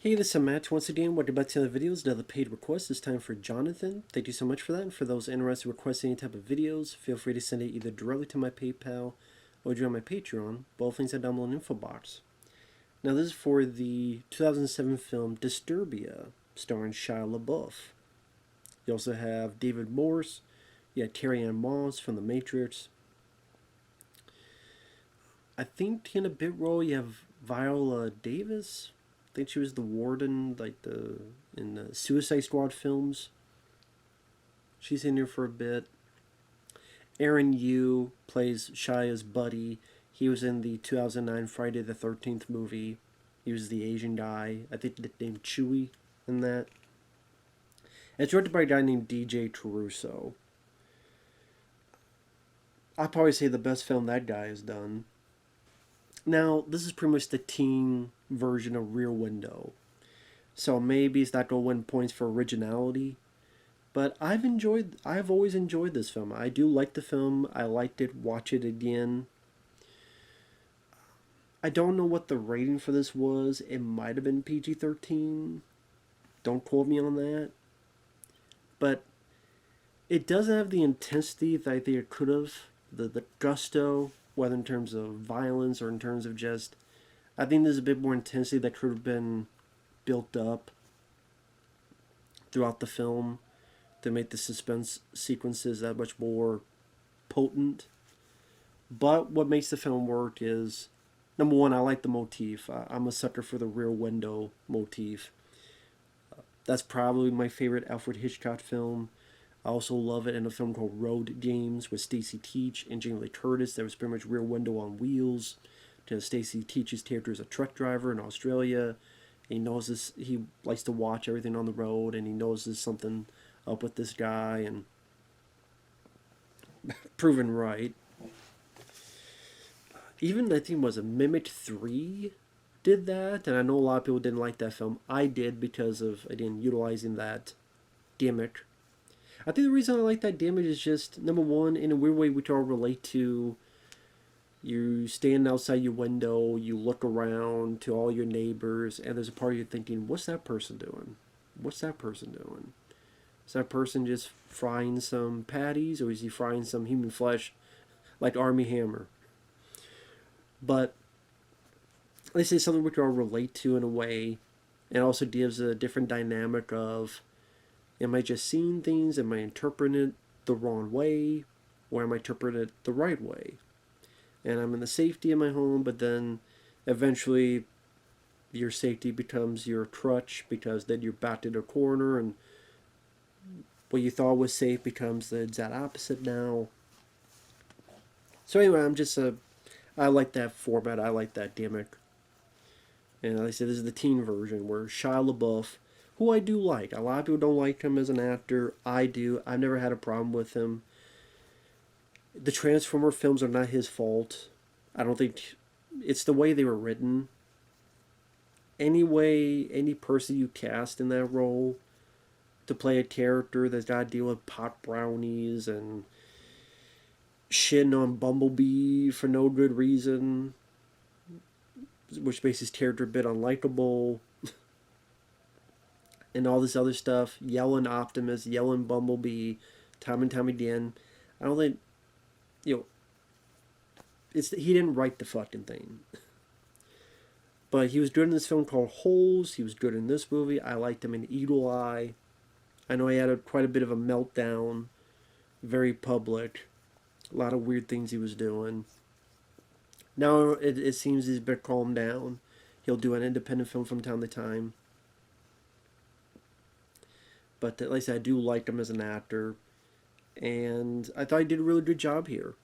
Hey, this is Matt. Once again, welcome back to another videos. Another paid request. This time for Jonathan. Thank you so much for that. And for those interested in requesting any type of videos, feel free to send it either directly to my PayPal or join my Patreon. Both links are down below in the info box. Now, this is for the 2007 film Disturbia, starring Shia LaBeouf. You also have David Morse. You have Carrie-Anne Moss from The Matrix. I think in a bit role you have Viola Davis. I think she was the warden, in the Suicide Squad films. She's in here for a bit. Aaron Yu plays Shia's buddy. He was in the 2009 Friday the 13th movie. He was the Asian guy. I think named Chewie in that. It's directed by a guy named DJ Caruso. I'd probably say the best film that guy has done. Now, this is pretty much the teen version of Rear Window. So maybe it's not going to win points for originality. But I've always enjoyed this film. I do like the film. I liked it. Watch it again. I don't know what the rating for this was. It might have been PG-13. Don't quote me on that. But it doesn't have the intensity that I think it could have. The gusto, whether in terms of violence or in terms of just... I think there's a bit more intensity that could have been built up throughout the film to make the suspense sequences that much more potent. But what makes the film work is, number one, I like the motif. I'm a sucker for the Rear Window motif. That's probably my favorite Alfred Hitchcock film. I also love it in a film called Road Games with Stacy Teach and Jamie Lee Curtis. That was pretty much Rear Window on wheels. Stacy Teach's character is a truck driver in Australia. He knows this. He likes to watch everything on the road, and he knows there's something up with this guy, and proven right. Even I think it was a Mimic 3 did that, and I know a lot of people didn't like that film. I did because of, again, utilizing that gimmick. I think the reason I like that gimmick is just, number one, in a weird way we can all relate to. You stand outside your window, you look around to all your neighbors, and there's a part of you thinking, what's that person doing? What's that person doing? Is that person just frying some patties, or is he frying some human flesh like Army Hammer? But this is something we can all relate to in a way, and also gives a different dynamic of, am I just seeing things? Am I interpreting it the wrong way? Or am I interpreting it the right way? And I'm in the safety of my home, but then eventually your safety becomes your crutch, because then you're backed in a corner, and what you thought was safe becomes the exact opposite now. So anyway, I like that format. I like that gimmick. And like I said, this is the teen version where Shia LaBeouf, who I do like. A lot of people don't like him as an actor. I do. I've never had a problem with him. The Transformer films are not his fault. I don't think... It's the way they were written. Any person you cast in that role to play a character that's got to deal with pot brownies and shitting on Bumblebee for no good reason, which makes his character a bit unlikable, and all this other stuff, yelling Optimus, yelling Bumblebee, time and time again. I don't think, he didn't write the fucking thing. But he was good in this film called Holes. He was good in this movie. I liked him in Eagle Eye. I know he had quite a bit of a meltdown, very public, a lot of weird things he was doing. Now it seems he's a bit calmed down. He'll do an independent film from time to time. But at least I do like him as an actor. And I thought he did a really good job here.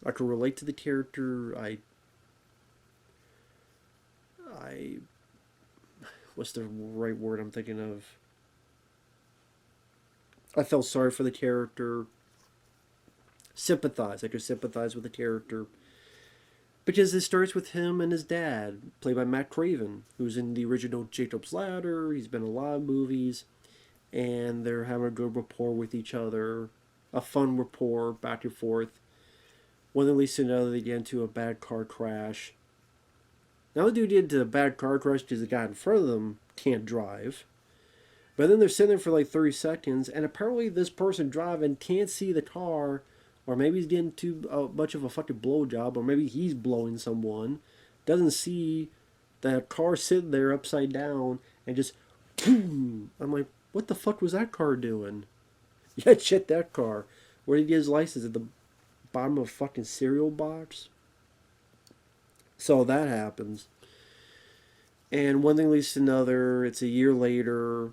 I could relate to the character. What's the right word I'm thinking of? I felt sorry for the character. Sympathize. I could sympathize with the character. Because it starts with him and his dad, played by Matt Craven, who's in the original Jacob's Ladder. He's been in a lot of movies. And they're having a good rapport with each other. A fun rapport, back and forth. One that leads to another, they get into a bad car crash. Now the dude get into a bad car crash because the guy in front of them can't drive. But then they're sitting there for like 30 seconds, and apparently this person driving can't see the car, or maybe he's getting too much of a fucking blowjob, or maybe he's blowing someone, doesn't see that car sitting there upside down, and just boom. I'm like, what the fuck was that car doing? Yeah, shit, that car. Where did he get his license? At the bottom of a fucking cereal box? So that happens. And one thing leads to another. It's a year later.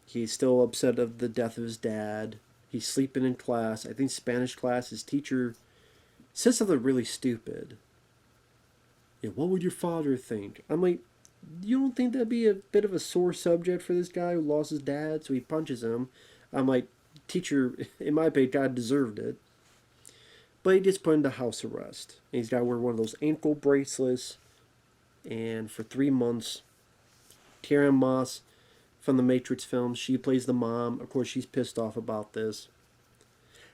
He's still upset of the death of his dad. He's sleeping in class. I think Spanish class. His teacher says something really stupid. Yeah, what would your father think? I'm like, you don't think that'd be a bit of a sore subject for this guy who lost his dad? So he punches him. I'm like, teacher, in my opinion, God deserved it. But he gets put into house arrest. And he's got to wear one of those ankle bracelets. And for 3 months, Carrie-Anne Moss from the Matrix films, she plays the mom. Of course, she's pissed off about this.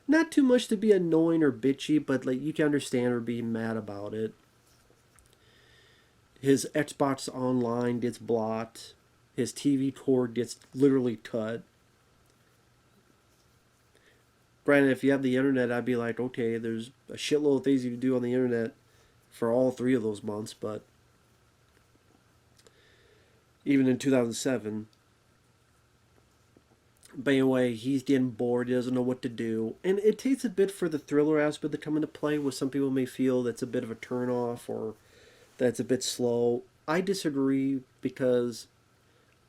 Not too much to be annoying or bitchy, but like you can understand her being mad about it. His Xbox Online gets blocked. His TV cord gets literally cut. Granted, if you have the internet, I'd be like, okay, there's a shitload of things you can do on the internet for all 3 of those months, but even in 2007. But anyway, he's getting bored. He doesn't know what to do. And it takes a bit for the thriller aspect to come into play, where some people may feel that's a bit of a turnoff or that's a bit slow. I disagree because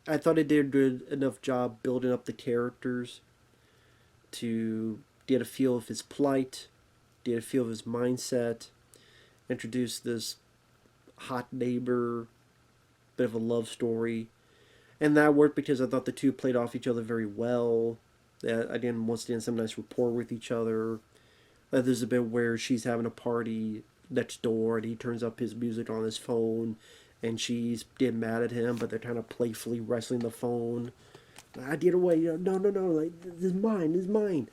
I thought it did a good enough job building up the characters to get a feel of his plight, get a feel of his mindset, introduce this hot neighbor, bit of a love story. And that worked because I thought the two played off each other very well. I didn't once again some nice rapport with each other. There's a bit where she's having a party next door and he turns up his music on his phone and she's getting mad at him, but they're kind of playfully wrestling the phone. I get away, no, like, this is mine, this is mine.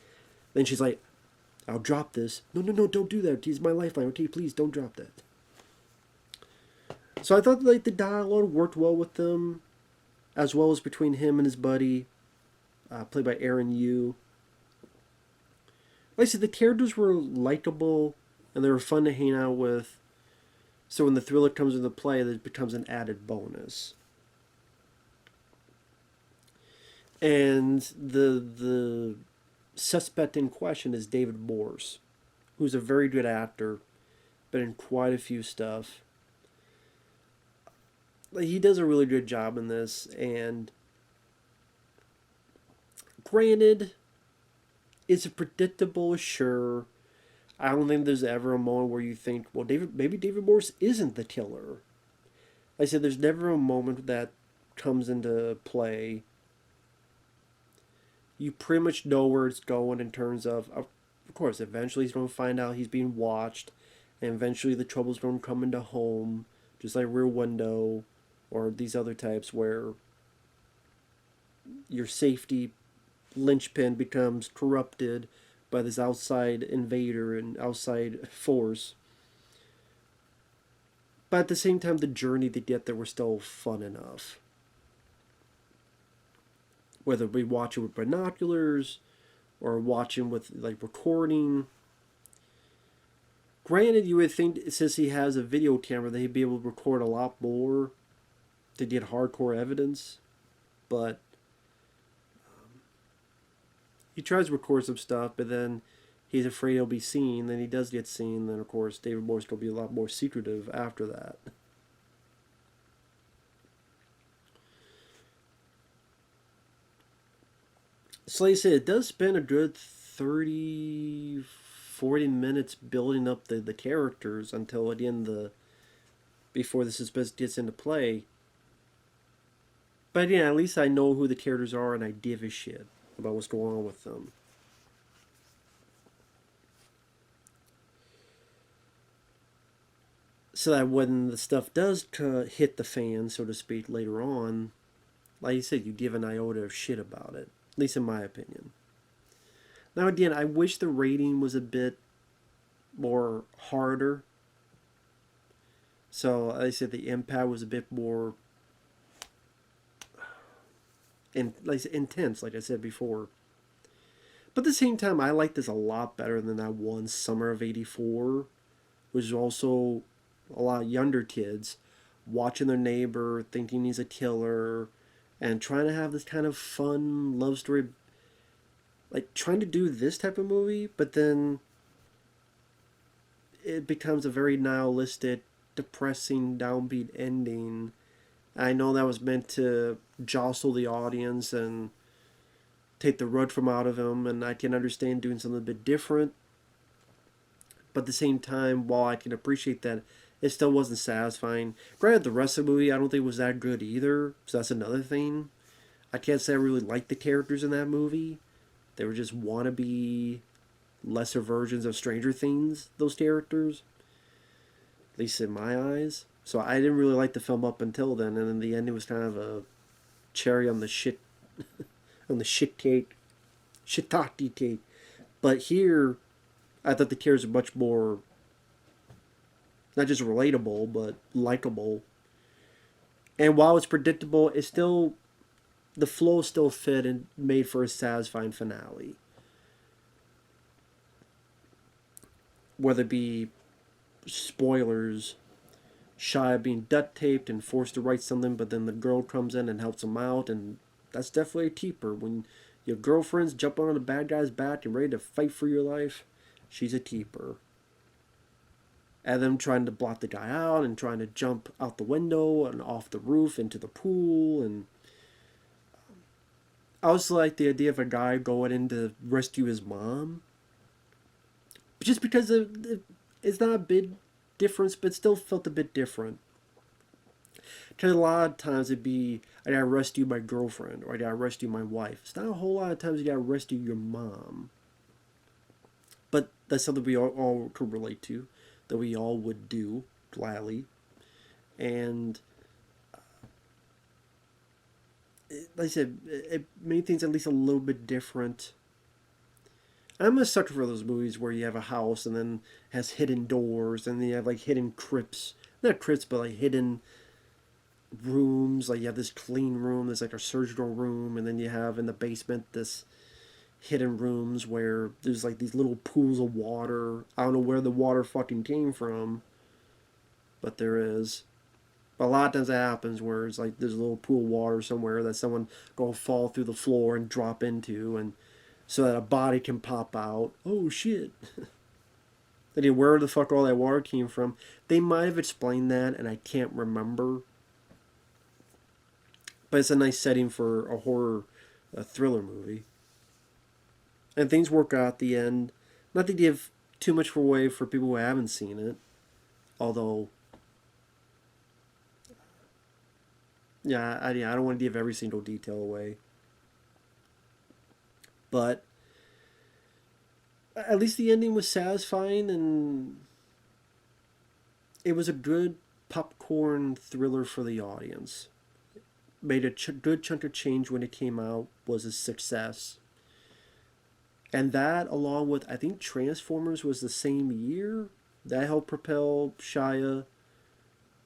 Then she's like, I'll drop this. No, don't do that. He's my lifeline. Okay, please don't drop that. So I thought like the dialogue worked well with them, as well as between him and his buddy, played by Aaron Yu. Like I said, the characters were likable and they were fun to hang out with. So when the thriller comes into play, it becomes an added bonus. And the suspect in question is David Morse, who's a very good actor, been in quite a few stuff. He does a really good job in this, and granted, is it predictable? Sure. I don't think there's ever a moment where you think, well, maybe David Morse isn't the killer. Like I said, there's never a moment that comes into play. You pretty much know where it's going in terms of course, eventually he's going to find out he's being watched, and eventually the trouble's going to come into home, just like Rear Window, or these other types where your safety linchpin becomes corrupted by this outside invader and outside force. But at the same time, the journey to get there was still fun enough. Whether we watch it with binoculars or watching with like recording. Granted, you would think since he has a video camera that he'd be able to record a lot more to get hardcore evidence, but he tries to record some stuff, but then he's afraid he'll be seen. Then he does get seen. Then of course David Morse will be a lot more secretive after that. So like I said, it does spend a good 30, 40 minutes building up the characters until at the end before the suspense gets into play. But yeah, at least I know who the characters are and I give a shit about what's going on with them. So that when the stuff does hit the fan, so to speak, later on, like you said, you give an iota of shit about it. At least in my opinion. Now again, I wish the rating was a bit more harder. So like I said, the impact was a bit more like intense, like I said before. But at the same time, I like this a lot better than that one Summer of '84, which is also a lot of younger kids watching their neighbor, thinking he's a killer, and trying to have this kind of fun love story, like trying to do this type of movie, but then it becomes a very nihilistic, depressing, downbeat ending. I know that was meant to jostle the audience and take the rug from out of him, and I can understand doing something a bit different. But at the same time, while I can appreciate that, it still wasn't satisfying. Granted, the rest of the movie I don't think was that good either, so that's another thing. I can't say I really liked the characters in that movie. They were just wannabe lesser versions of Stranger Things, those characters. At least in my eyes. So I didn't really like the film up until then, and in the end it was kind of a cherry on the shit on the shit cake. Shiitake cake. But here I thought the characters were much more not just relatable, but likable. And while it's predictable, it's still the flow still fit and made for a satisfying finale. Whether it be spoilers, Shia being duct taped and forced to write something, but then the girl comes in and helps him out, and that's definitely a keeper. When your girlfriend's jumping on the bad guy's back and ready to fight for your life, she's a keeper. And them trying to block the guy out and trying to jump out the window and off the roof into the pool. And I also like the idea of a guy going in to rescue his mom. Just because it's not a big difference, but still felt a bit different. Because a lot of times it'd be, I gotta rescue my girlfriend or I gotta rescue my wife. It's not a whole lot of times you gotta rescue your mom. But that's something we all could relate to, that we all would do gladly. And like I said, it made things at least a little bit different. I'm a sucker for those movies where you have a house and then has hidden doors and then you have like hidden crypts. Not crypts, but like hidden rooms. Like you have this clean room, there's like a surgical room, and then you have in the basement this hidden rooms where there's like these little pools of water. I don't know where the water fucking came from, but there is. But a lot of times that happens where it's like there's a little pool of water somewhere that someone go fall through the floor and drop into, and so that a body can pop out. Oh shit. Then where the fuck all that water came from? They might have explained that, and I can't remember. But it's a nice setting for a horror, a thriller movie. And things work out at the end. Not to give too much away for people who haven't seen it. Although, yeah, I don't want to give every single detail away. But at least the ending was satisfying, and it was a good popcorn thriller for the audience. Made a good chunk of change when it came out, was a success. And that, along with, I think Transformers was the same year, that helped propel Shia.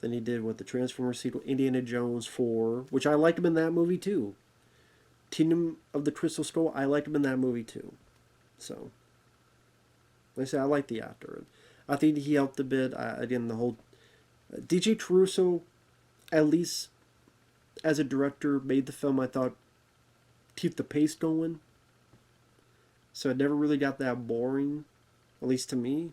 Then he did with the Transformers sequel, Indiana Jones 4, which I liked him in that movie too. Kingdom of the Crystal Skull, I liked him in that movie too. So, like I said, I like the actor. I think he helped a bit. Again, the whole DJ Caruso, at least as a director, made the film, I thought, keep the pace going. So it never really got that boring, at least to me.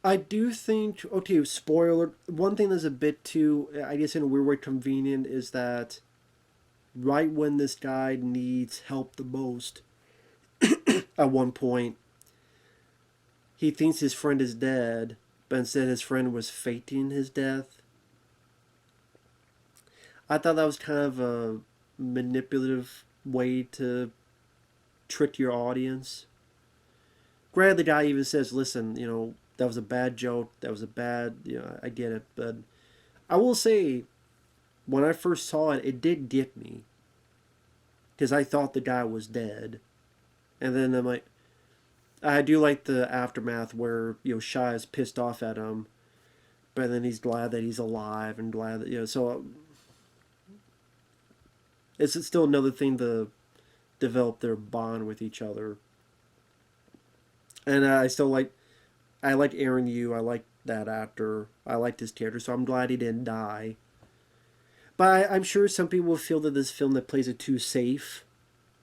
I do think, okay, spoiler, one thing that's a bit too, I guess in a weird way convenient, is that right when this guy needs help the most, at one point, he thinks his friend is dead, but instead his friend was faking his death. I thought that was kind of a manipulative way to trick your audience. Granted, the guy even says, listen, that was a bad joke, that was a bad, I get it, but I will say, when I first saw it, it did get me. Because I thought the guy was dead. And then I'm like, I do like the aftermath where, Shia is pissed off at him, but then he's glad that he's alive and glad that, so it's still another thing to develop their bond with each other. And I like Aaron Yu. I like that actor. I liked his character, so I'm glad he didn't die. But I'm sure some people feel that this film that plays it too safe,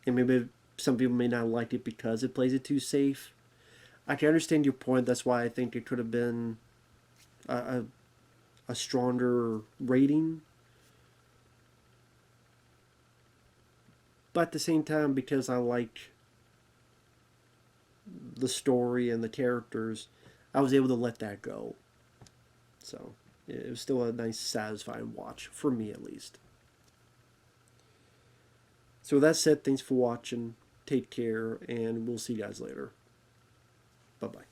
and maybe some people may not like it because it plays it too safe. I can understand your point. That's why I think it could have been a, a, a stronger rating. But at the same time, because I liked the story and the characters, I was able to let that go. So it was still a nice, satisfying watch, for me at least. So with that said, thanks for watching. Take care, and we'll see you guys later. Bye-bye.